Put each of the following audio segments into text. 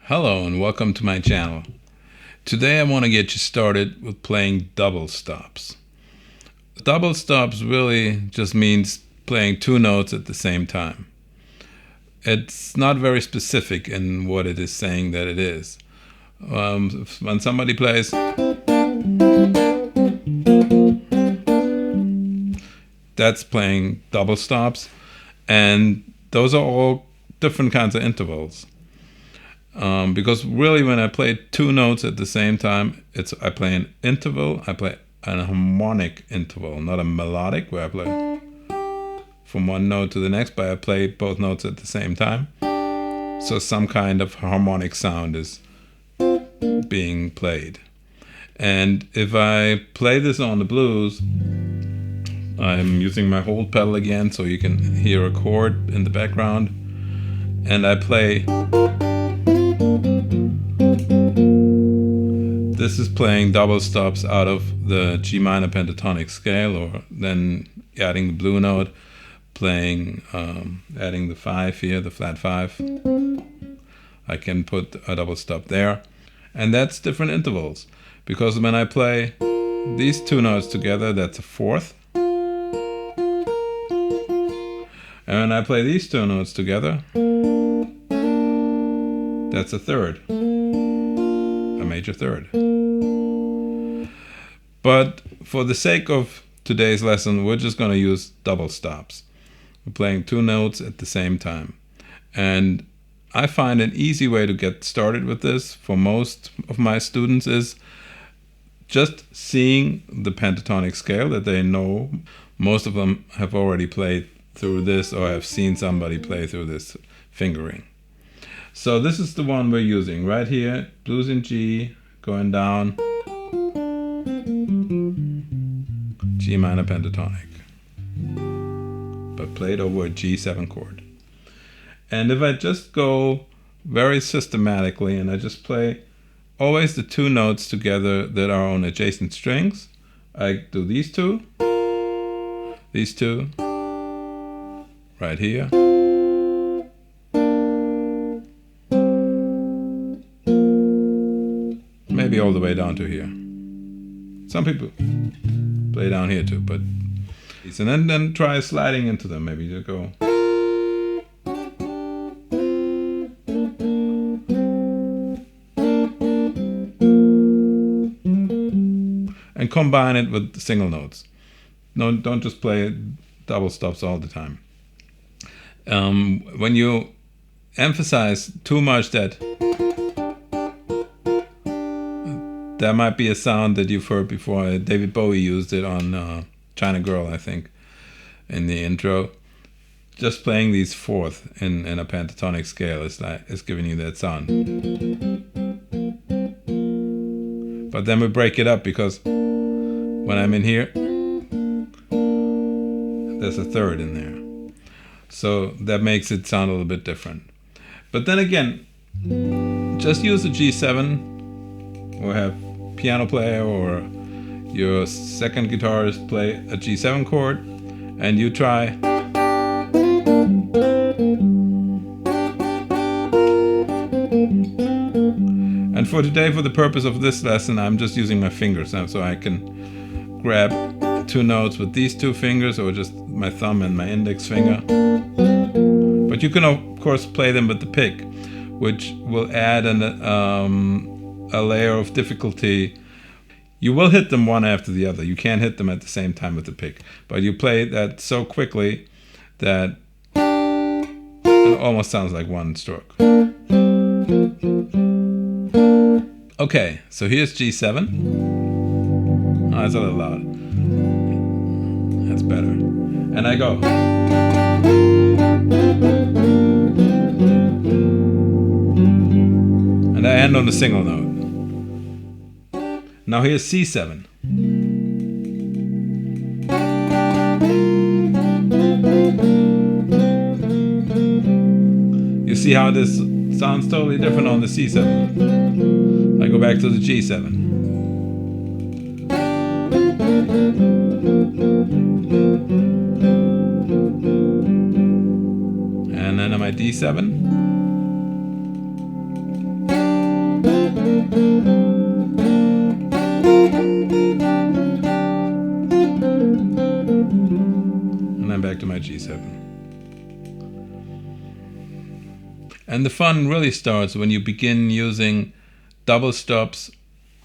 Hello and welcome to my channel. Today I want to get you started with playing double stops. Double stops really just means playing two notes at the same time. It's not very specific in what it is saying that it is. When somebody plays, that's playing double stops, and those are all different kinds of intervals. Because really when I play two notes at the same time, I play an interval, I play a harmonic interval, not a melodic where I play from one note to the next, but I play both notes at the same time. So some kind of harmonic sound is being played. And if I play this on the blues, I'm using my hold pedal again so you can hear a chord in the background, and I play. This is playing double stops out of the G minor pentatonic scale, or then adding the blue note, playing, adding the 5 here, the flat 5. I can put a double stop there. And that's different intervals, because when I play these two notes together, that's a fourth. And when I play these two notes together, that's a third. A major third. But for the sake of today's lesson, we're just going to use double stops. We're playing two notes at the same time. And I find an easy way to get started with this for most of my students is just seeing the pentatonic scale that they know. Most of them have already played through this or have seen somebody play through this fingering. So this is the one we're using right here, blues in G, going down, G minor pentatonic, but played over a G7 chord. And if I just go very systematically and I just play always the two notes together that are on adjacent strings, I do these two, right here, maybe all the way down to here. Some people play down here too, but and then try sliding into them. Maybe you go and combine it with single notes. No, don't just play double stops all the time. When you emphasize too much that there might be a sound that you've heard before. David Bowie used it on China Girl, I think, in the intro. Just playing these fourth in a pentatonic scale is giving you that sound. But then we break it up, because when I'm in here, there's a third in there. So that makes it sound a little bit different. But then again, just use a G7, or have piano player or your second guitarist play a G7 chord, and you try. And for today, for the purpose of this lesson, I'm just using my fingers now, so I can grab two notes with these two fingers, or just my thumb and my index finger. But you can of course play them with the pick, which will add a layer of difficulty. You will hit them one after the other. You can't hit them at the same time with the pick, but you play that so quickly that it almost sounds like one stroke. Okay, so here's G7. Oh, that's a little loud. That's better. And I go. And I end on a single note. Now here's C7. You see how this sounds totally different on the C7. I go back to the G7. And then on my D7. G7. And the fun really starts when you begin using double stops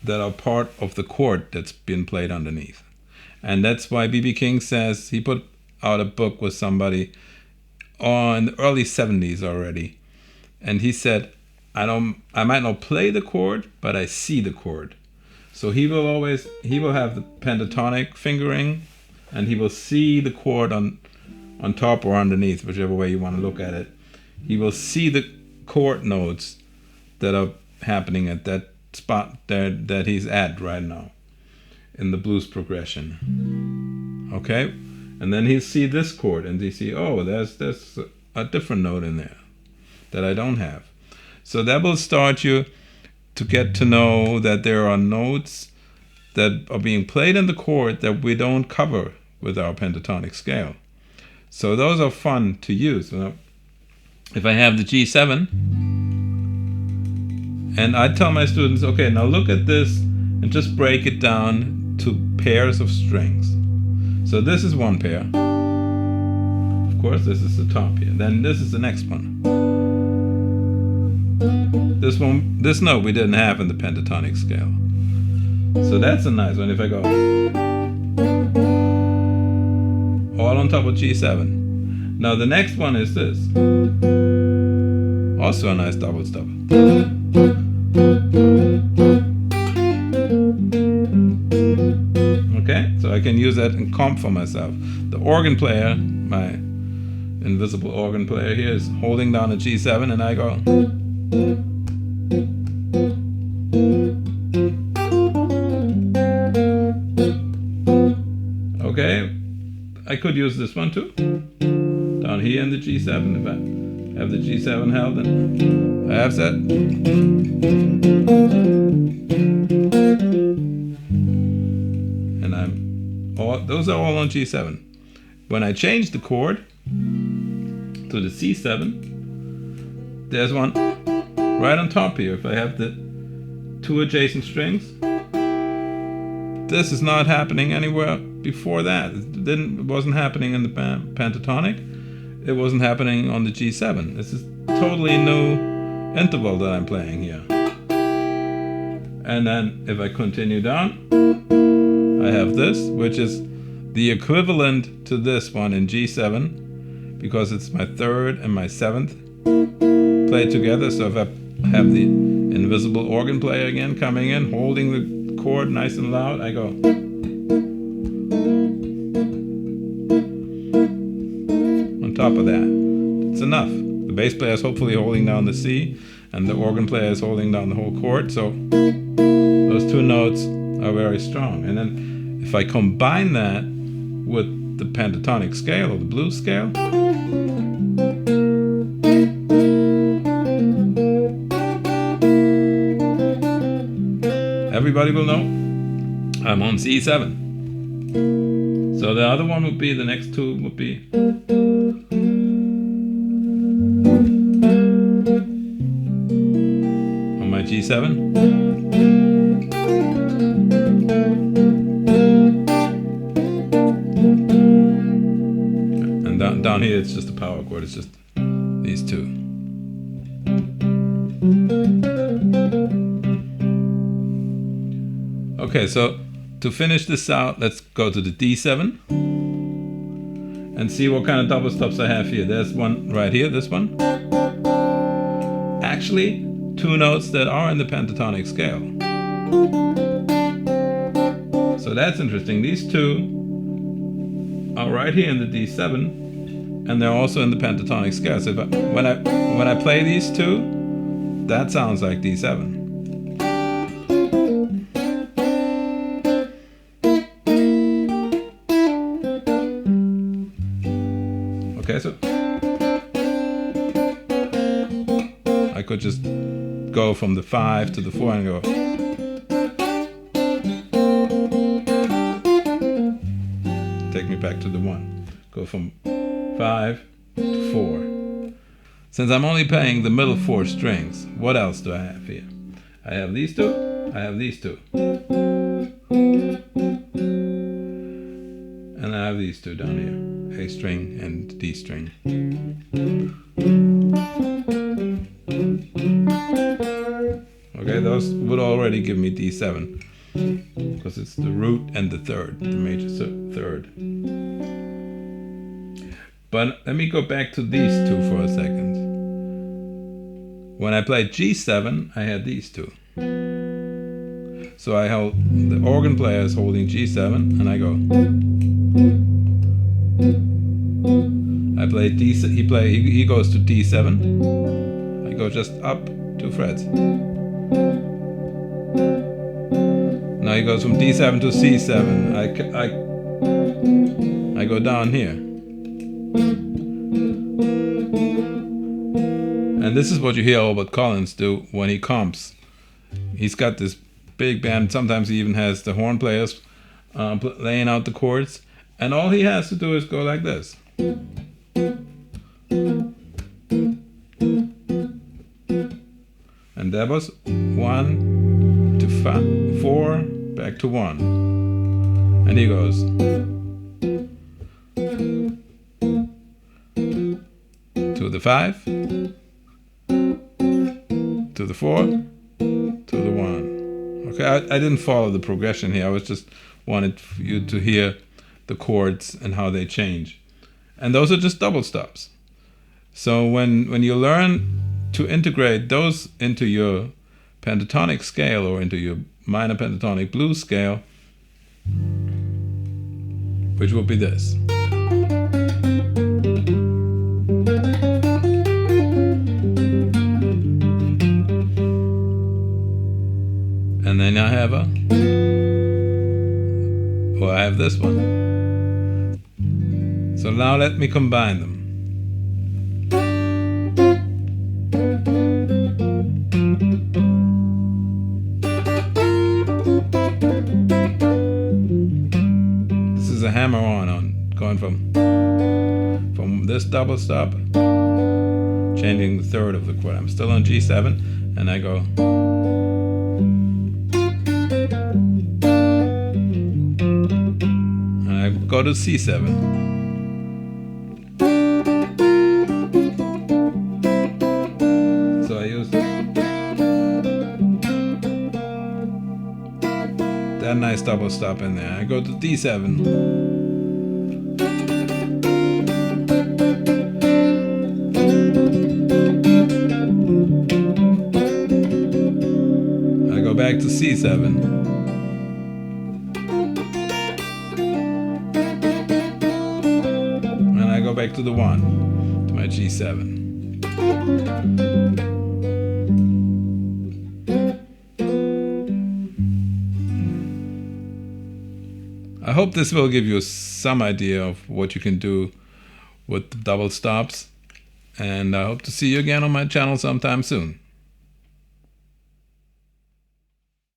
that are part of the chord that's been played underneath. And that's why B.B. King says he put out a book with somebody in the early 70s already. And he said, I might not play the chord, but I see the chord. So he will have the pentatonic fingering, and he will see the chord on top or underneath, whichever way you want to look at it. He will see the chord notes that are happening at that spot there that he's at right now in the blues progression. Okay? And then he'll see this chord and he see, oh, there's a different note in there that I don't have. So that will start you to get to know that there are notes that are being played in the chord that we don't cover with our pentatonic scale. So those are fun to use. If I have the G7, and I tell my students, okay, now look at this and just break it down to pairs of strings. So this is one pair. Of course, this is the top here. Then this is the next one. This note we didn't have in the pentatonic scale. So that's a nice one. If I go all on top of G7. Now the next one is this. Also a nice double stop. Okay, so I can use that in comp for myself. The organ player, my invisible organ player here, is holding down a G7 and I go. Okay, I could use this one too. Down here in the G7, if I have the G7 held, and I have that. And those are all on G7. When I change the chord to the C7, there's one right on top here. If I have the two adjacent strings, this is not happening anywhere before that. It wasn't happening in the pentatonic. It wasn't happening on the G7. This is totally new interval that I'm playing here. And then if I continue down, I have this, which is the equivalent to this one in G7, because it's my third and my seventh played together. So if I have the invisible organ player again coming in, holding the chord nice and loud, I go. On top of that, it's enough. The bass player is hopefully holding down the C, and the organ player is holding down the whole chord. So those two notes are very strong. And then if I combine that with the pentatonic scale or the blues scale, everybody will know I'm on C7. So the other one would be, the next two would be on my G7. And down here it's just a power chord, it's just these two. Okay, so to finish this out, let's go to the D7 and see what kind of double stops I have here. There's one right here, this one. Actually, two notes that are in the pentatonic scale. So that's interesting. These two are right here in the D7, and they're also in the pentatonic scale. So when I play these two, that sounds like D7. Okay, so I could just go from the 5 to the 4 and go. Take me back to the 1. Go from 5 to 4. Since I'm only playing the middle 4 strings, what else do I have here? I have these two, I have these two. And I have these two down here. A string and D string. Okay, those would already give me D7 because it's the root and the third, the major third. But let me go back to these two for a second. When I played G7, I had these two. So I held, the organ player is holding G7, and I go. I play D7, he goes to D7. I go just up 2 frets. Now he goes from D7 to C7. I go down here. And this is what you hear Albert Collins do when he comps. He's got this big band. Sometimes he even has the horn players laying out the chords. And all he has to do is go like this. And that was 1 to 4, back to 1. And he goes. To the 5. To the 4. To the 1. Okay, I didn't follow the progression here. I was just wanted you to hear the chords and how they change. And those are just double stops. So when you learn to integrate those into your pentatonic scale or into your minor pentatonic blues scale, which will be this. And then I have I have this one. So now let me combine them. This is a hammer on going from this double stop, changing the third of the chord. I'm still on G7, and I go. Go to C7. So I use that nice double stop in there. I go to D7. I go back to C7. Go back to the 1, to my G7. I hope this will give you some idea of what you can do with the double stops, and I hope to see you again on my channel sometime soon.